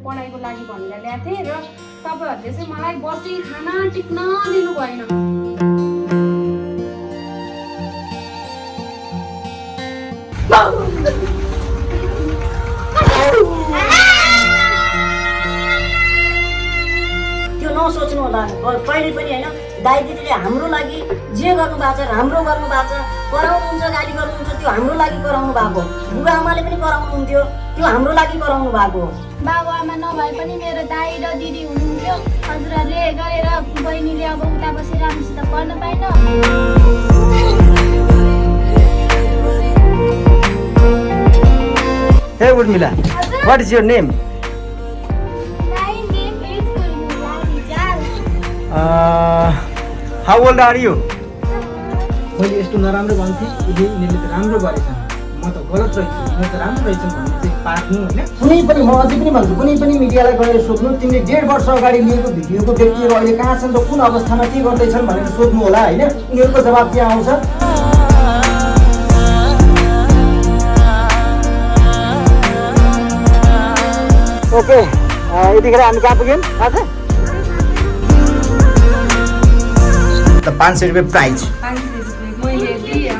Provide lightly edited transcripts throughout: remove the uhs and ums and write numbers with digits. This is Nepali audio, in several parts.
पढाइको लागि भनेर ल्याएको थिएँ र तपाईहरुले चाहिँ मलाई बसी खाना टिक्न दिनु भएन। त्यो नसोच्नु होला कहिले पनि हैन। दाइ दिदीले हाम्रो लागि जे गर्नु भएको छ राम्रो गर्नु भएको छ, कराउनुहुन्छ गाली गर्नुहुन्छ त्यो हाम्रो लागि कराउनु भएको। बुबा आमाले पनि कराउनुहुन्थ्यो त्यो हाम्रो लागि कराउनु भएको। बाबु आमा नभए पनि मेरो दाइ र दिदी हुनुहुन्थ्यो। हजुरहरूले गरेर बहिनीले अब उता बसेर हामीसित पढ्न पाएन। Hey Urmila, what is your name? My name is Urmila Rijal. How old are you? मैले यस्तो नराम्रो भन्थे यिनीहरूले त राम्रो गरेछन्, म त गलत रहेछु, म त राम्रो रहेछन् भन्ने चाहिँ पार्नु होइन। कुनै पनि म अझै पनि भन्छु, कुनै पनि मिडियालाई गएर सोध्नु तिमीले 1.5 वर्ष अगाडि लिएको भिडियोको व्यक्तिहरू अहिले कहाँ छन् र कुन अवस्थामा के गर्दैछन् भनेर सोध्नु होला होइन। उनीहरूको जवाब के आउँछ? ओके, यतिखेर हामी कहाँ पुग्यौँ थाहा छ? त 500 रुपियाँ प्राइज। 500 रुपियाँ मैले दिएँ।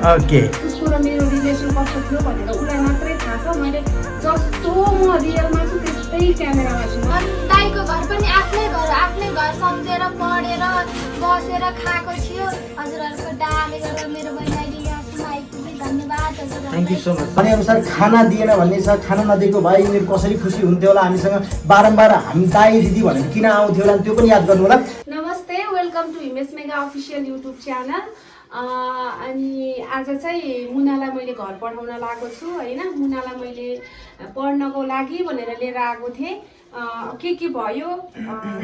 ओके, उसको र मेरो रिलेसन कस्तो थियो भनेर उसलाई मात्रै थाहा छ। मैले जस्तो म रियलमा छु त्यस्तै क्यामेरामा छु। दाइको घर पनि आफ्नै घर सम्झेर पढेर बसेर खाएको थियो। हजुरहरूको डाले गरेर मेरो बहिनीले यहाँसम्म आइपुगे। धन्यवाद हजुरहरूलाई। Thank you so much. भने अनुसार खाना दिएन भन्ने छ, खाना नदिएको भए यिनीहरू कसरी खुसी हुन्थ्यो होला। हामीसँग बारम्बार हामी दाइ दिदी भनेर किन आउँथ्यो होला त्यो पनि याद गर्नु होला। नमस्ते, welcome to Himesh mega official YouTube channel. अनि आज चाहिँ मुनालाई मैले घर पठाउन लागेको छु होइन। मुनालाई मैले पढ्नको लागि भनेर लिएर आएको थिएँ। के भयो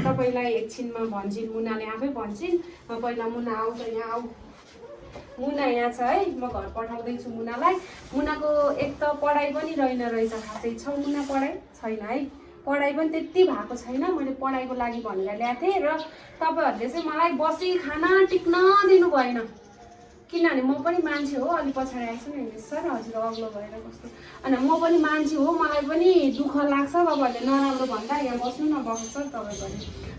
तपाईँलाई एकछिनमा भन्छन्, मुनाले आफै भन्छन्। पहिला मुना आऊ त यहाँ आऊ। मुना यहाँ छ है, म घर पठाउँदैछु मुनालाई। मुनाको एक त पढाइ पनि रहेछ खासै। छ मुना पढाइ छैन है, पढाइ पनि त्यति भएको छैन। मैले पढाइको लागि भनेर ल्याएको थिएँ र तपाईँहरूले चाहिँ मलाई बसी खाना टिक्न दिनु भएन। किनभने म पनि मान्छे हो, अलिक पछाडि आएछु नि सर हजुर अग्लो भएर कस्तो। अनि म पनि मान्छे हो, मलाई पनि दुःख लाग्छ। तपाईँहरूले नराम्रो भन्दा यहाँ बस्नु न बस्छ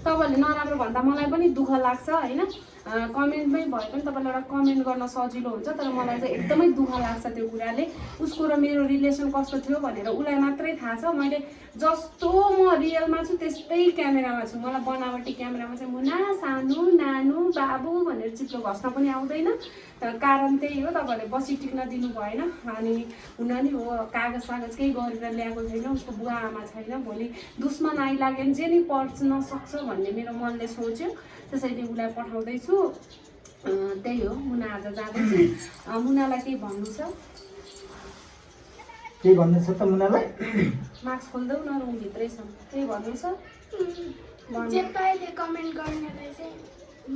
तपाईँहरूले नराम्रो भन्दा मलाई पनि दुःख लाग्छ होइन। कमेन्टमै भए पनि तपाईँलाई एउटा कमेन्ट गर्न सजिलो हुन्छ, तर मलाई चाहिँ एकदमै दुःख लाग्छ त्यो कुराले। उसको र मेरो रिलेसन कस्तो थियो भनेर उसलाई मात्रै थाहा छ। मैले जस्तो म रियलमा छु त्यस्तै क्यामेरामा छु। मलाई बनावटी क्यामेरामा चाहिँ मुना सानो नानु बाबु भनेर चिप्लो घस्न पनि आउँदैन। कारण त्यही हो, तपाईँहरूले बसी टिक्न दिनु भएन। अनि हुन नि हो, कागज केही गरेर ल्याएको छैन, उसको बुवा आमा छैन। भोलि दुश्मन आइलाग्यो भने जे नि पर्न सक्छ भन्ने मेरो मनले सोच्यो, त्यसैले उसलाई पठाउँदैछु। त्यही हो, मुना आज जाँदैछु। मुनालाई केही भन्नु छ? के भन्नु छ त मुनालाई? मास्क खोल्दै न, रुम भित्रै छ। केही भन्नु छ? जे पाएले कमेन्ट गर्नेलाई चाहिँ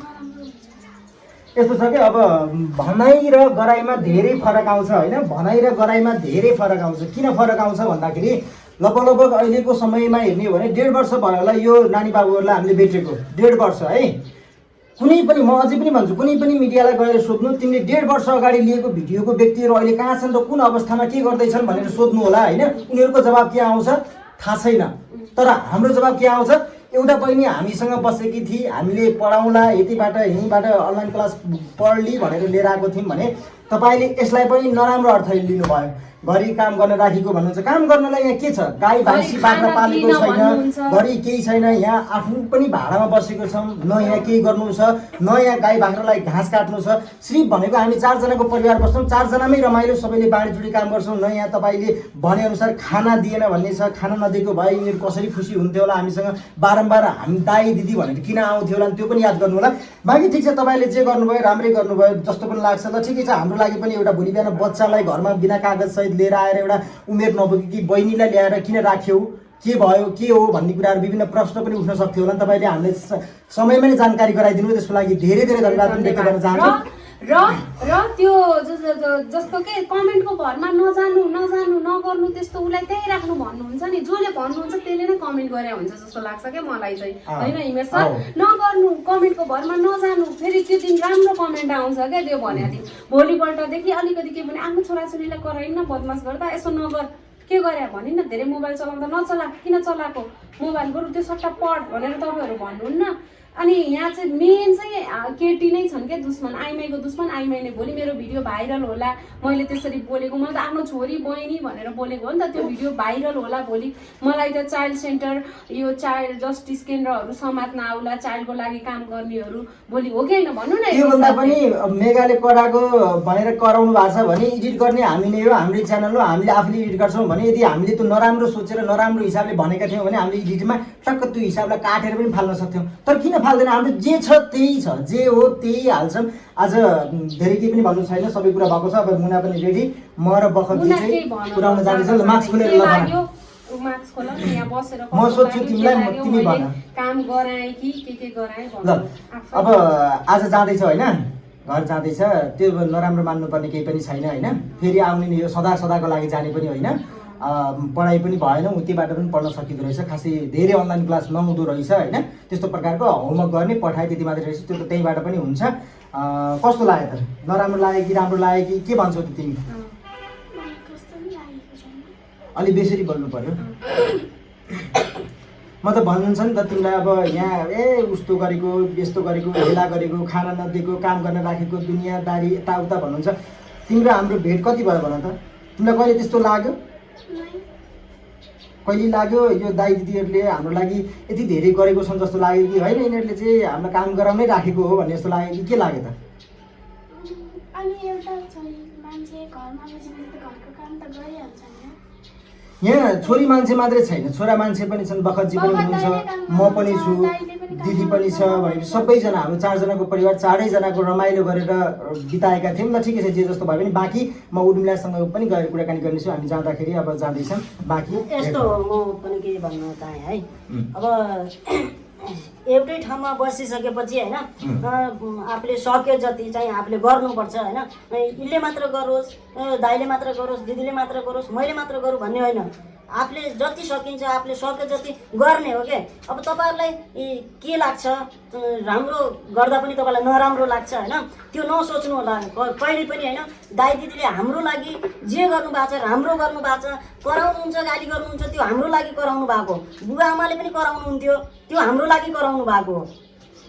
नराम्रो हुन्छ। यस्तो छ कि अब भनाइ र गराइमा धेरै फरक आउँछ होइन। भनाइ र गराइमा धेरै फरक आउँछ। किन फरक आउँछ भन्दाखेरि लगभग अहिलेको समयमा हेर्ने हो भने 1.5 वर्ष भयो होला यो नानी बाबुहरूलाई हामीले बेचेको। 1.5 वर्ष है। कुनै पनि म अझै पनि भन्छु, कुनै पनि मिडियालाई गएर सोध्नु तिमीले 1.5 वर्ष अगाडि लिएको भिडियोको व्यक्तिहरू अहिले कहाँ छन् र कुन अवस्थामा के गर्दैछन् भनेर सोध्नु होला होइन। उनीहरूको जवाब के आउँछ थाहा छैन, तर हाम्रो जवाब के आउँछ? एउटा बहिनी हामीसँग बसेकी थिए, हामीले पढाउँला यतिबाट यहीँबाट अनलाइन क्लास पढ्ली भनेर लिएर आएको थियौँ भने तपाईँले यसलाई पनि नराम्रो अर्थले लिनुभयो। घरि काम गर्न राखेको भन्नुहुन्छ। काम गर्नलाई यहाँ के छ? गाई भैँसी बाख्रा पालेको छैन, घरि केही छैन। यहाँ आफू पनि भाडामा बसेको छौँ, न यहाँ केही गर्नु छ, न यहाँ गाई बाख्रालाई घाँस काट्नु छ। सिर्फ भनेको हामी 4 जनाको परिवार बस्छौँ, 4 जनामै रमाइलो सबैले बाँडीचुडी काम गर्छौँ। न यहाँ तपाईँले भनेअनुसार खाना दिएन भन्ने छ। खाना नदिएको भए यिनीहरू कसरी खुसी हुन्थ्यो होला। हामीसँग बारम्बार हामी दाइ दिदी भनेर किन आउँथ्यो होला त्यो पनि याद गर्नु होला। बाँकी ठिक छ, तपाईँले जे गर्नुभयो राम्रै गर्नुभयो जस्तो पनि लाग्छ। ल ठिकै छ, हाम्रो लागि पनि एउटा भोलि बिहान बच्चालाई घरमा बिना कागज सहित लिएर आएर एउटा उमेर नपुगेकी बहिनीलाई ल्याएर किन राख्यौ, के भयो, के हो भन्ने कुराहरू विभिन्न प्रश्न पनि उठ्न सक्थ्यो होला। तपाईँले हामीलाई समयमै नै जानकारी गराइदिनु, त्यसको लागि धेरै धेरै धन्यवाद पनि व्यक्त गर्न चाहन्छु। र त्यो जस्तो के कमेन्टको भरमा नजानु नगर्नु त्यस्तो उसलाई त्यही राख्नु भन्नुहुन्छ नि। जसले भन्नुहुन्छ त्यसले नै कमेन्ट गरे हुन्छ जस्तो लाग्छ क्या मलाई चाहिँ होइन हिमेश सर। नगर्नु, कमेन्टको भरमा नजानु, फेरि त्यो दिन राम्रो कमेन्ट आउँछ क्या त्यो भनेको थियो। भोलिपल्टदेखि अलिकति के भने आफ्नो छोराछोरीलाई कराइन्न बदमास गर्दा यसो नगर के गरे भनि न धेरै मोबाइल चलाउँदा नचला किन चलाएको मोबाइल बरु त्यो सट्टा पढ भनेर तपाईँहरू भन्नुहुन्न अनि यहाँ चाहिँ मेन चाहिँ केटी नै छन् क्या दुश्मन आइमाईको दुश्मन आइमाई नै भोलि मेरो भिडियो भाइरल होला मैले त्यसरी बोलेको मैले त आफ्नो छोरी बहिनी भनेर बोलेको हो नि त त्यो भिडियो भाइरल होला भोलि मलाई त चाइल्ड सेन्टर यो चाइल्ड जस्टिस केन्द्रहरू समात्न आउला चाइल्डको लागि काम गर्नेहरू भोलि हो कि होइन भन्नु न त्योभन्दा पनि मेगाले कराएको भनेर कराउनु भएको छ भने एडिट गर्ने हामी नै हो हाम्रै च्यानल हो हामीले आफूले एडिट गर्छौँ भने यदि हामीले त्यो नराम्रो सोचेर नराम्रो हिसाबले भनेका थियौँ भने हामीले एडिटमा टक्क त्यो हिसाबलाई काटेर पनि फाल्न सक्थ्यौँ तर किन फाल्दैन हाम्रो जे छ त्यही छ जे हो त्यही हाल्छौँ आज धेरै केही पनि भन्नु छैन सबै कुरा भएको छ अब मुना पनि रेडी म र बखतजी चाहिँ पुऱ्याउन जाँदैछ मास्क खोलेर लगाउनु मास्क खोल यहाँ बसेर म सोध्छु तिमीलाई तिमी भन काम गराए कि के गराए ल अब आज जाँदैछ होइन घर जाँदैछ त्यो नराम्रो मान्नुपर्ने केही पनि छैन होइन फेरि आउने नि यो सदा सदाको लागि जाने पनि होइन पढाइ पनि भएन उतिबाट पनि पढ्न सकिँदो रहेछ खासै धेरै अनलाइन क्लास नहुँदो रहेछ होइन त्यस्तो प्रकारको होमवर्क गर्ने पठाए त्यति मात्रै रहेछ त्यो त त्यहीँबाट पनि हुन्छ कस्तो लाग्यो त नराम्रो लाग्यो कि राम्रो लाग्यो कि के भन्छौ त तिमी अलि बेसरी बोल्नु पर्यो म त भन्नुहुन्छ नि त तिमीलाई अब यहाँ उस्तो गरेको यस्तो गरेको हेला गरेको खाना नदिएको काम गर्न राखेको दुनियाँदारी यताउता भन्नुहुन्छ तिम्रो हाम्रो भेट कति भयो भन त तिमीलाई कहिले त्यस्तो लाग्यो कहिले लाग्यो यो दाइ दिदीहरूले हाम्रो लागि यति धेरै गरेको छन् जस्तो लाग्यो कि होइन यिनीहरूले चाहिँ हामीलाई काम गराउनै राखेको हो भन्ने जस्तो लाग्यो कि के लाग्यो त अनि एउटा मान्छे घरमा बसेपछि त घरको काम त गरिहाल्छ नि यहाँ छोरी मान्छे मात्रै छैन छोरा मान्छे पनि छन् बखतजी पनि हुनुहुन्छ म पनि छु दिदी पनि छ भनेपछि सबैजना हाम्रो 4 जनाको परिवार 4 जनाको रमाइलो गरेर बिताएका थियौँ ल ठिकै छ जे जस्तो भए पनि बाँकी म उर्मिलासँग पनि गएर कुराकानी गर्नेछु हामी जाँदाखेरि अब जाँदैछौँ बाँकी यस्तो म पनि के भन्न चाहेँ है अब एउटै ठाउँमा बसिसकेपछि होइन आफूले सक्यो जति चाहिँ आफूले गर्नुपर्छ होइन यसले मात्र गरोस् दाइले मात्र गरोस् दिदीले मात्र गरोस् मैले मात्र गरौँ भन्ने होइन आफूले जति सकिन्छ आफूले सक्यो जति गर्ने हो क्या अब तपाईँहरूलाई के लाग्छ राम्रो गर्दा पनि तपाईँलाई नराम्रो लाग्छ होइन त्यो नसोच्नु होला कहिले पनि होइन दाइ दिदीले हाम्रो लागि जे गर्नुभएको छ राम्रो गर्नुभएको छ कराउनुहुन्छ गाली गर्नुहुन्छ त्यो हाम्रो लागि कराउनु भएको बुवा आमाले पनि कराउनुहुन्थ्यो त्यो हाम्रो लागि कराउनु भएको हो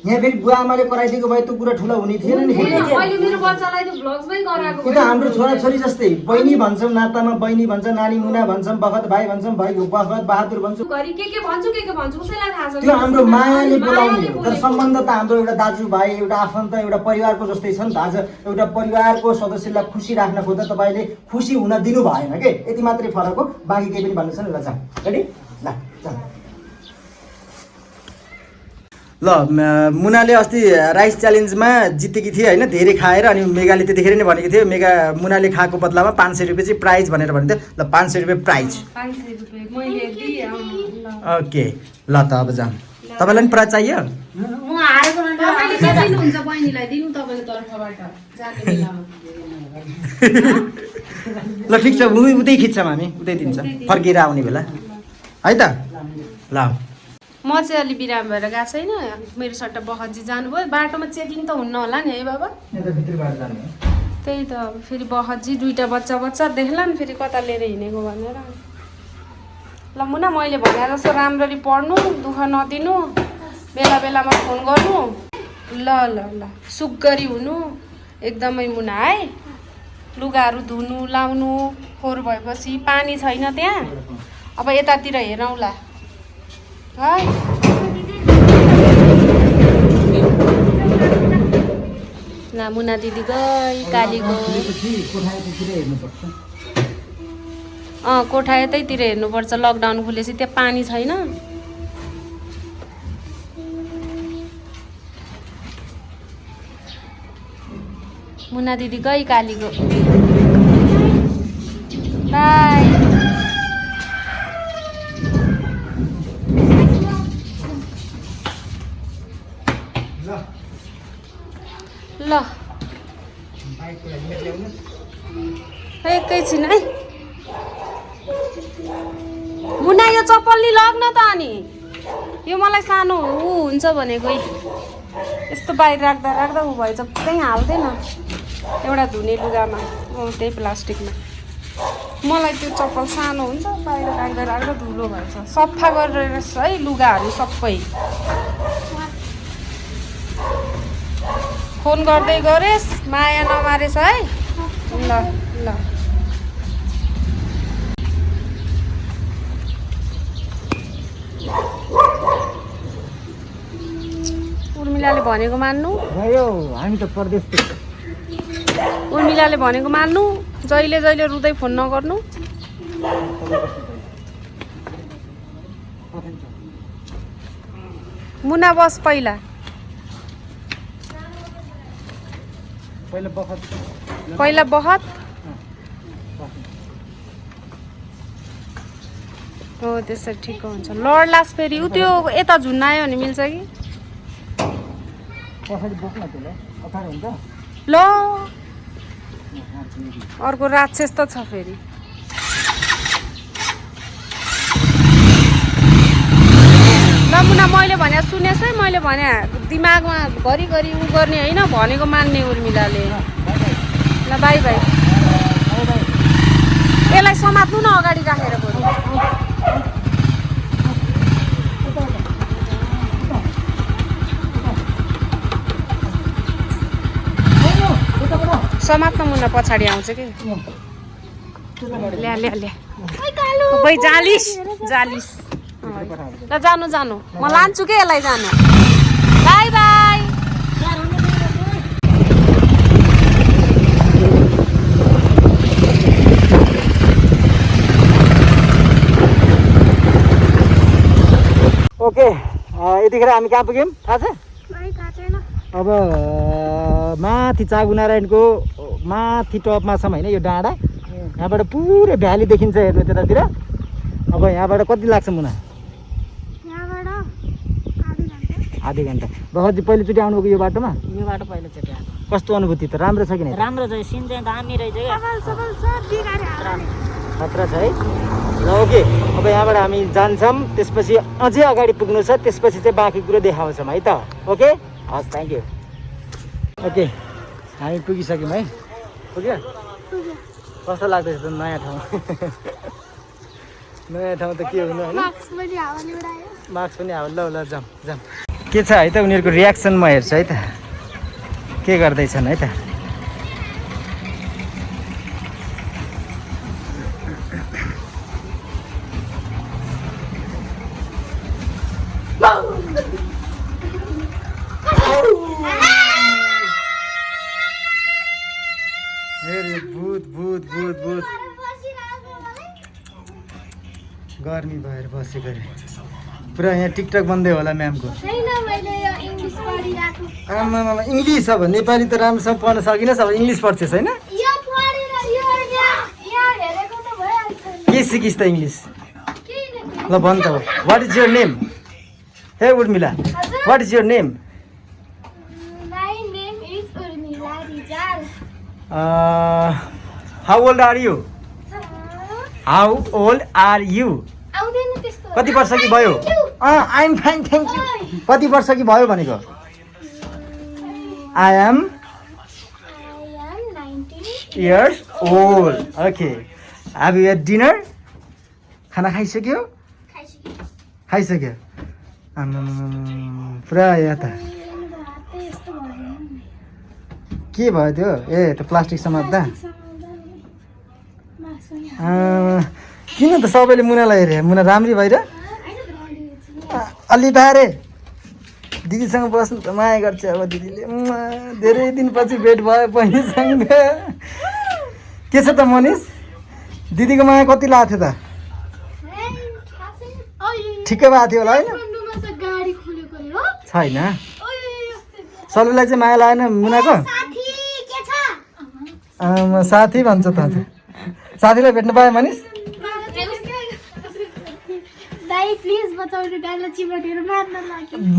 यहाँ फेरि बुवा आमाले कराइदिएको भए त्यो कुरा ठुलो हुने थिएन नि अहिले मेरो बच्चालाई त भ्लग्समै गराएको त्यो त हाम्रो छोराछोरी जस्तै बहिनी भन्छौँ नातामा बहिनी भन्छ नानी मुना भन्छौँ बखत भाइ भन्छौँ भाइ बखत बहादुर भन्छौँ घरि के भन्छु उसैलाई थाहा छ त्यो हाम्रो मायाले बोलाउने हो तर सम्बन्ध त हाम्रो एउटा दाजुभाइ एउटा आफन्त एउटा परिवारको जस्तै छ नि त आज एउटा परिवारको सदस्यलाई खुसी राख्न खोज्दा तपाईँले खुसी हुन दिनु भएन के यति मात्रै फरक हो बाँकी केही पनि भन्नु छ नि ल जा रेडी ल जा ल मुनाले अस्ति राइस च्यालेन्जमा जितेकी थिए होइन धेरै खाएर अनि मेगाले त्यतिखेर नै भनेको थियो मुनाले खाएको बदलामा 500 रुपियाँ चाहिँ प्राइज भनेर भन्थ्यो ल 500 रुपियाँ प्राइज ओके ल त अब जाउँ तपाईँलाई पनि प्राइज चाहियो ल ठिक छ उतै खिच्छौँ हामी उतै दिन्छ फर्केर आउने बेला है त ल म चाहिँ अलि बिराम भएर गएको छैन मेरो सट्टा बखतजी जानुभयो बाटोमा चेकिङ त हुन्न होला नि है बाबा त्यही त अब फेरि बखतजी 2टा बच्चा देख्ला नि फेरि कता लिएर हिँडेको भनेर ल मुना मैले भने जस्तो राम्ररी पढ्नु दुःख नदिनु बेला बेलामा फोन गर्नु ल ल ल सुग्गरी हुनु एकदमै मुना है लुगाहरू धुनु लाउनु फोहोर भएपछि पानी छैन त्यहाँ अब यतातिर हेरौँला है ना मुना दिदी गई काली गई कोठा यतैतिर हेर्नुपर्छ लकडाउन खुलेपछि त्यहाँ पानी छैन मुना दिदी गई काली गो बाई ल एकैछिन है मुना यो चप्पल नि लग्न त अनि यो मलाई सानो हुन्छ भनेको यस्तो बाहिर राख्दा ऊ भएछ त्यहीँ हाल्दैन एउटा धुने लुगामा त्यही प्लास्टिकमा मलाई त्यो चप्पल सानो हुन्छ बाहिर राख्दा राख्दा धुलो भएछ सफा गरेर रहेछ है लुगाहरू सबै फोन गर्दै गरेस् माया नमारेछ है ल ल उर्मिलाले भनेको मान्नु भयो हामी त परदेश उर्मिलाले भनेको मान्नु जहिले जहिले रुँदै फोन नगर्नु मुना बस पहिला पहिला बहत हो त्यसरी ठिक हुन्छ लड्लास फेरि उ त्यो यता झुन्नायो भने मिल्छ कि ल अर्को राक्षस त छ फेरि ल मुना मैले भने सुनेस् है मैले भने दिमागमा घरिघरि उ गर्ने होइन भनेको मान्ने उर्मिलाले ल बाई बाई यसलाई समात्नु न अगाडि राखेर बरु समात्न मुना पछाडि आउँछ कि ल्या ल्या ल्या भाइ जालिस जालिस ल जानु जानु म लान्छु कि यसलाई जानु बाई बाई ओके यतिखेर हामी कहाँ पुग्यौँ थाहा छ अब माथि चागुनारायणको माथि टपमा छौँ होइन यो डाँडा यहाँबाट पुरै भ्याली देखिन्छ हेर्नु त्यतातिर अब यहाँबाट कति लाग्छ मुना आधी घन्टा भगतजी पहिलोचोटि आउनुभएको यो बाटोमा यो बाटो पहिलोचोटि आएको कस्तो अनुभूति त राम्रो छ कि नै राम्रो छ सिन चाहिँ दामी रहेछ क्या खतरा छ है ल ओके अब यहाँबाट हामी जान्छौँ त्यसपछि अझै अगाडि पुग्नु छ त्यसपछि चाहिँ बाँकी कुरो देखाउँछौँ है त ओके हस् थ्याङ्क यू ओके हामी पुगिसक्यौँ है पुग्यो कस्तो लाग्दैछ त नयाँ ठाउँ नयाँ ठाउँ त के हुनु होइन मार्क्स पनि हावा ल ल जाउँ जाउँ के छ है त उनीहरूको रियाक्सन म हेर्छु है त के गर्दैछन् है त भूत भूत भूत भूत गर्मी भएर बसेको अरे पुरा यहाँ टिकटक बन्दै होला म्यामको आमामा इङ्ग्लिस अब नेपाली त राम्रोसँग पढ्न सकिनस् अब इङ्ग्लिस पढ्छस् होइन के सिकिस् त इङ्ग्लिस ल भन् त what is your name hey Urmila what is your name how old are you how old are you कति वर्ष कि भयो आइएम फाइन थ्याङ्क यू कति वर्ष कि भयो भनेको I am years old okay have you had dinner खाना खाइसक्यो खाइसक्यो पुरा यहाँ त के भयो त्यो ए त्यो प्लास्टिक समात्दा किन त सबैले मुनालाई हेरे मुना राम्री भएर अलि तारे दिदीसँग बस्नु त माया गर्छ अब दिदीले धेरै दिनपछि भेट भयो बहिनीसँग के छ त मनिष दिदीको माया कति लाग्थ्यो त ठिकै भएको थियो होला होइन छैन सल्लुलाई चाहिँ माया लागेन मुनाको साथी भन्छ त साथीलाई भेट्नु पायो मनिष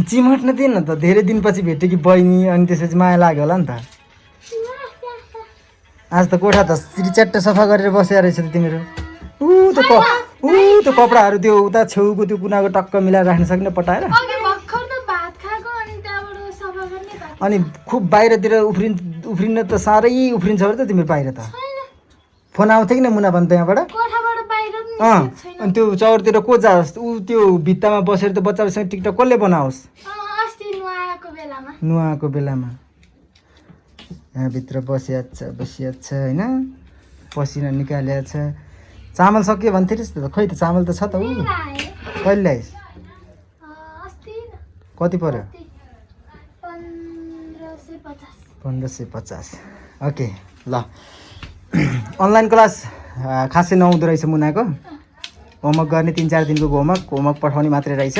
चिमट्न दिएन त धेरै दिनपछि भेट्यो कि बहिनी अनि त्यसपछि माया लाग्यो होला नि त आज त कोठा त च्याट्ट सफा गरेर बसेर रहेछ त तिमीहरू त्यो कपडाहरू त्यो उता छेउको त्यो कुनाको टक्क मिलाएर राख्न सक्ने पटाएर अनि खुब बाहिरतिर उफ्रिन त साह्रै उफ्रिन्छ अरे त तिम्रो बाहिर त फोन आउँथ्यो कि न मुना भन्नु त्यहाँबाट कोठाबाट बाहिर पनि अँ निस्केको छैन। अनि त्यो चौरतिर को जाओस् ऊ त्यो भित्तामा बसेर त बच्चाहरूसँग टिकटक कसले बनाओस् अस्ति नुहाएको बेलामा नुहाएको बेलामा यहाँभित्र बसिया छ होइन पसिना निकालिया छ चामल सक्यो भन्थ्यो रहेछ त खै त चामल त छ त ऊ आए कहिले ल्याइस् अस्ति कति पर्यो 1550 1550 ओके ल अनलाइन क्लास खासै नहुँदो रहेछ मुनाको होमवर्क गर्ने 3-4 दिनको होमवर्क पठाउने मात्रै रहेछ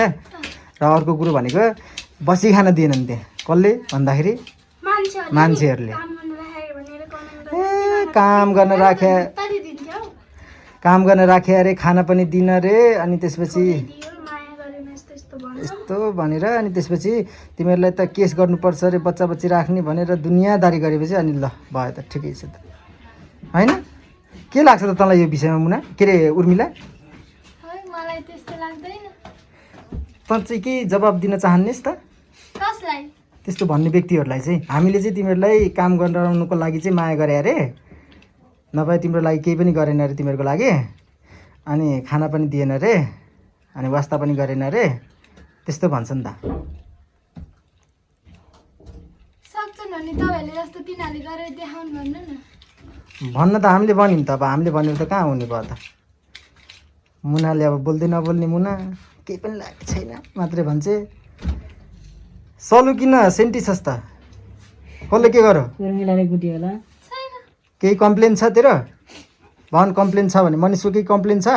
र अर्को कुरो भनेको बसी खान दिएनन् त्यहाँ कसले भन्दाखेरि मान्छेहरूले काम गर्न राखे अरे खाना पनि दिन अरे अनि त्यसपछि यस्तो भनेर अनि त्यसपछि तिमीहरूलाई त केस गर्नुपर्छ अरे बच्चा बच्ची राख्ने भनेर दुनियाँदारी गरेपछि अनि ल भयो त ठिकै छ त होइन के लाग्छ त तँलाई यो विषयमा मुना के अरे उर्मिला मलाई त्यस्तो लाग्दैन तँ चाहिँ के जवाब दिन चाहन्नेस् त कसलाई त्यस्तो भन्ने व्यक्तिहरूलाई चाहिँ हामीले चाहिँ तिमीहरूलाई काम गराउनुको लागि चाहिँ माया गरे अरे नभए तिम्रो लागि केही पनि गरेन अरे तिमीहरूको लागि अनि खाना पनि दिएन अरे अनि वास्ता पनि गरेन अरे त्यस्तो भन्छ नि त सक्छन् भने तपाईँहरूले जस्तो तिनीहरूले गरेर देखाउनु भन्नु न भन्न त हामीले भन्यौँ त अब हामीले भनेर त कहाँ हुने भयो त मुनाले अब बोल्दै नबोल्ने मुना केही पनि लागेको छैन मात्रै भन्छे सलु किन सेन्टिसस् त कसले के गर उर्मिलाले गुटी होला छैन केही कम्प्लेन छ तेरो भन कम्प्लेन छ भने मनिषको केही कम्प्लेन छ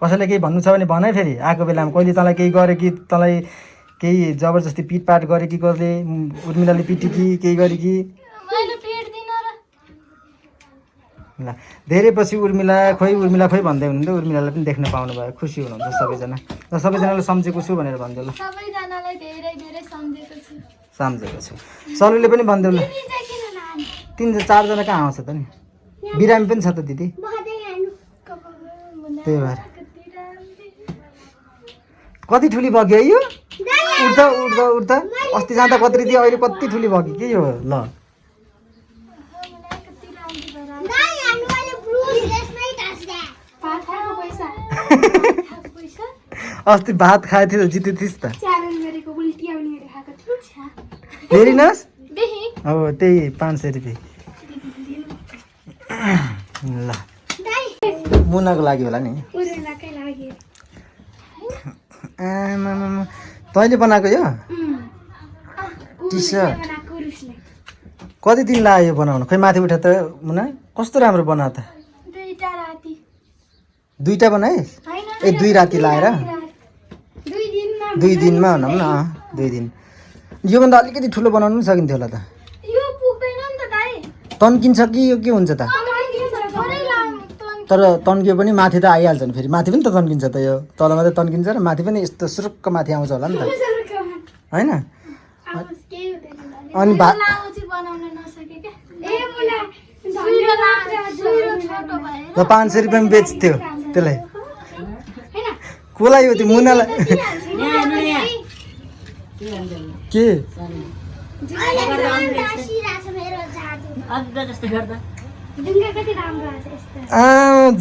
कसैलाई केही भन्नु छ भने भन है फेरि आएको बेलामा कहिले तँलाई केही गरे कि तँलाई केही जबरजस्ती पिटपाट गरे कि कसले उर्मिलाले पिटी कि केही गरे कि मैले पेट दिन र ल धेरै पछि उर्मिला खोइ भन्दै हुनुहुन्थ्यो उर्मिलालाई पनि देख्न पाउनु भयो खुसी हुनुहुन्छ सबैजना र सबैजनालाई सम्झेको छु भनेर भन्दै ल सबैजनालाई धेरै धेरै सम्झेको छु सम्झेको छु सलुले पनि भन्दै ल दिदी चाहिँ किन लानु 3-4 जना कहाँ आउँछ त नि बिरामी पनि छ त दिदी त्यही भएर कति ठुली बग्यो है यो उठ्दा अस्ति जाँदा कति थियो अहिले कति ठुली बग्यो के यो ल अस्ति भात खाएको थियो जित्दै थिइस् त हेरिनस् अब त्यही 500 रुपियाँ ल मुनाको लागि होला नि आमामामा तैँले बनाएको यो टी सर्ट कति दिन लाग्यो यो बनाउनु खै माथि उठा त मुना कस्तो राम्रो बनायो त दुईटा बनाइस् ए 2 राति लाएर 2 दिनमा भनौँ न 2 दिन योभन्दा अलिकति ठुलो बनाउनु पनि सकिन्थ्यो होला त यो पुग्दैन नि त दाइ तन्किन्छ कि यो के हुन्छ त तर तन्कियो पनि माथि त आइहाल्छ नि फेरि माथि पनि त तन्किन्छ त यो तल मात्रै तन्किन्छ र माथि पनि यस्तो सुरुक्क माथि आउँछ होला नि त होइन अनि भात ल 500 रुपियाँमा बेच्थ्यो त्यसलाई कसलाई हो त्यो मुनालाई के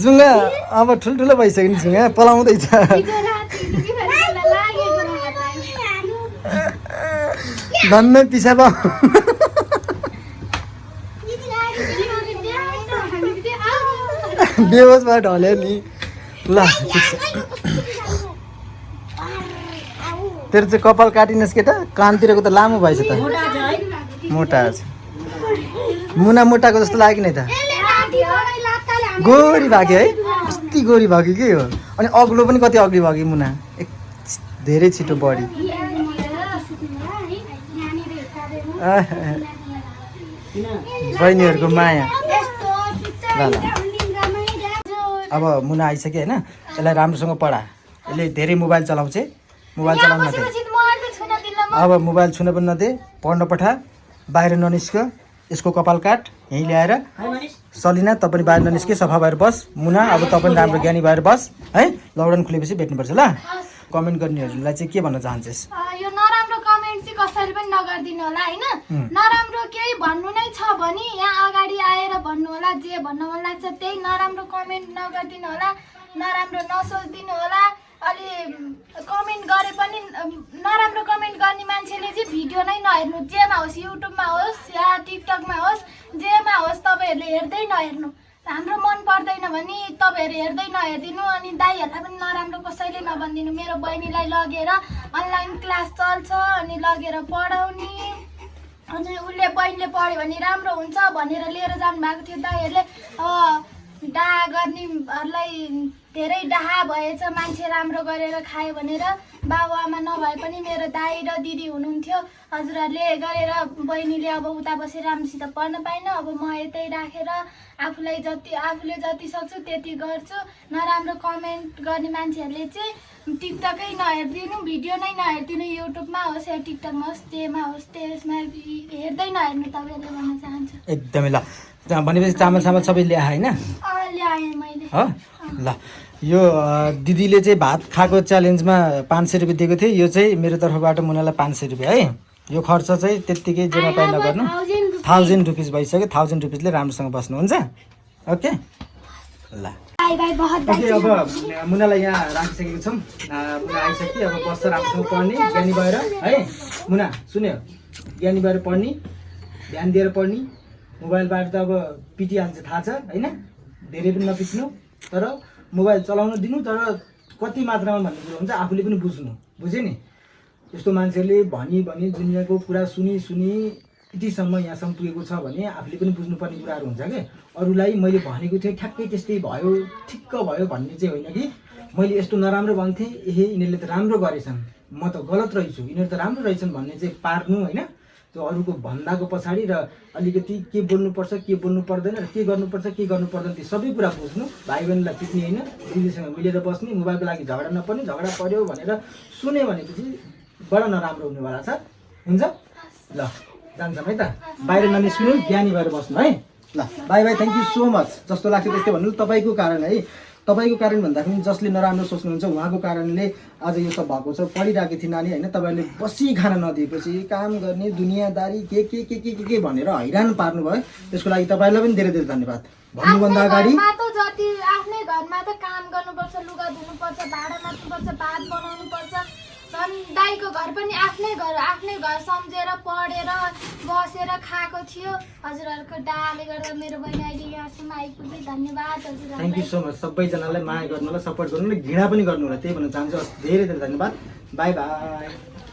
जुङ्गा अब ठुल्ठुलो भइसक्यो नि जुङ्गा पलाउँदैछ धन्न पिसाब बेहोस भएर ढल्यो नि ल तेरो चाहिँ कपाल काटिनुहोस् केटा कानतिरको त लामो भएछ त मोटा छ मुना मोटाको जस्तो लाग्यो नि त गोरी भाग्यो है कति गोरी भाग्यो के हो अनि अग्लो पनि कति अग्ली भाग्यो मुना धेरै छिटो बढी बहिनीहरूको माया ल ल अब मुना आइसक्यो होइन यसलाई राम्रोसँग पढा यसले धेरै मोबाइल चलाउँछ मोबाइल चलाउन नदे अब मोबाइल छुन पनि नदे पढ्न पठा बाहिर ननिस्क यसको कपाल काट यहीँ ल्याएर सलिना त पनि बाहिर ननिस्के सफा भएर बस मुना अब त पनि राम्रो ज्ञानी भएर बस है लकडाउन खुलेपछि भेट्नुपर्छ ल कमेन्ट गर्नेहरूलाई चाहिँ के भन्न चाहन्छस् यो नराम्रो कमेन्ट चाहिँ कसैले पनि नगरिदिनु होला होइन। नराम्रो केही भन्नु नै छ भने यहाँ अगाडि आएर भन्नु होला, जे भन्न मन लाग्छ त्यही। नराम्रो कमेन्ट नगरिदिनु होला, नराम्रो नसोचिदिनु होला। अलि कमेन्ट गरे पनि नराम्रो कमेन्ट गर्ने मान्छेले चाहिँ भिडियो नै नहेर्नु, जेमा होस्, युट्युबमा होस् या टिकटकमा होस्, जेमा होस् तपाईँहरूले हेर्दै नहेर्नु। हाम्रो मन पर्दैन भने तपाईँहरू हेर्दै नहेरिदिनु। अनि दाइहरूलाई पनि नराम्रो कसैले नभनिदिनु। मेरो बहिनीलाई लगेर अनलाइन क्लास चल्छ अनि लगेर पढाउने, अनि उसले बहिनीले पढ्यो भने राम्रो हुन्छ भनेर लिएर जानुभएको थियो दाइहरूले। डाहा गर्नेहरूलाई धेरै डाहा भएछ, मान्छे राम्रो गरेर खायो भनेर। बाबुआमा नभए पनि मेरो दाइ र दिदी हुनुहुन्थ्यो, हजुरहरूले गरेर बहिनीले अब उता बसेर राम्रोसित पढ्न पाइन। अब म यतै राखेर आफूले जति सक्छु त्यति गर्छु। नराम्रो कमेन्ट गर्ने मान्छेहरूले चाहिँ टिकटकै नहेरिदिनु, भिडियो नै नहेरिदिनु, युट्युबमा होस् या टिकटकमा होस्, जेमा होस् त्यसमा हेर्दै नहेर्नु तपाईँहरूले भन्न चाहन्छु। एकदमै ल। भनेपछि चामल सबै ल्याए होइन? ल्याएँ मैले। हो ल। यो दिदीले चाहिँ भात खाएको च्यालेन्जमा 500 रुपियाँ दिएको थियो। यो चाहिँ मेरो तर्फबाट मुनालाई 500 रुपियाँ है। यो खर्च चाहिँ त्यत्तिकै जेमा पाइ नगर्नु। 1000 रुपिस भइसक्यो। 1000 रुपिसले राम्रोसँग बस्नुहुन्छ। ओके ल। ओके अब मुनालाई यहाँ राखिसकेको छौँ। मुना आइसक्यो, अब बस्छ राम्रोसँग पढ्ने, ज्ञानी भएर है। मुना सुन्यो, ज्ञानी भएर पढ्ने, ध्यान दिएर पढ्ने। मोबाइलबाट त अब पिटिहाल्छ थाहा छ होइन, धेरै पनि नपिट्नु, तर मोबाइल चलाउन दिनु, तर कति मात्रामा भन्ने कुरो हुन्छ आफूले पनि बुझ्नु। बुझ्यो नि? यस्तो मान्छेहरूले भनी दुनियाँको कुरा सुनी यतिसम्म यहाँसम्म पुगेको छ भने आफूले पनि बुझ्नुपर्ने कुराहरू हुन्छ क्या। अरूलाई मैले भनेको थिएँ ठ्याक्कै त्यस्तै भयो, ठिक्क भयो भन्ने चाहिँ होइन कि मैले यस्तो नराम्रो भन्थेँ, यिनीहरूले त राम्रो गरेछन्, म त गलत रहेछु, यिनीहरू त राम्रो रहेछन् भन्ने चाहिँ पार्नु होइन। त्यो अरूको भन्दाको पछाडि र अलिकति के बोल्नुपर्छ, के बोल्नु पर्दैन, र के गर्नुपर्छ, के गर्नु पर्दैन, त्यो सबै कुरा बुझ्नु। भाइ बहिनीलाई पिट्ने होइन, दिदीसँग मिलेर बस्ने, मोबाइलको लागि झगडा नपर्ने, झगडा पऱ्यो भनेर सुन्यो भनेपछि बडा नराम्रो हुनेवाला छ। हुन्छ ल, जान्छौँ है त। बाहिर ननिस्किनु, ज्ञानी भएर बस्नु है। ल by by, thank you so much. जस्तो लाग्छ त्यस्तै भन्नु, तपाईँको कारण है। तपाईँको कारण भन्दाखेरि जसले नराम्रो सोच्नुहुन्छ उहाँको कारणले आज यो सब भएको छ। पढिरहेको थिएँ नानी होइन, तपाईँहरूले बसी खान नदिएपछि काम गर्ने, दुनियाँदारी के भनेर हैरान पार्नुभयो। त्यसको लागि तपाईँलाई पनि धेरै धेरै धन्यवाद। भन्नुभन्दा अगाडि आफ्नै घरमा त काम गर्नुपर्छ, लुगा धुनुपर्छ, भाडा मात्नुपर्छ, भात बनाउनुपर्छ। झन् दाइको घर पनि आफ्नै घर सम्झेर पढेर बसेर खाएको थियो। हजुरहरूको डाले गर्दा मेरो बहिनी अहिले यहाँसम्म आइपुगे। धन्यवाद हजुर। Thank you so much. सबैजनालाई माया गर्नु होला, सपोर्ट गर्नु होला, घृणा पनि गर्नु होला, त्यही भन्न चाहन्छु। धेरै धेरै धन्यवाद। By by.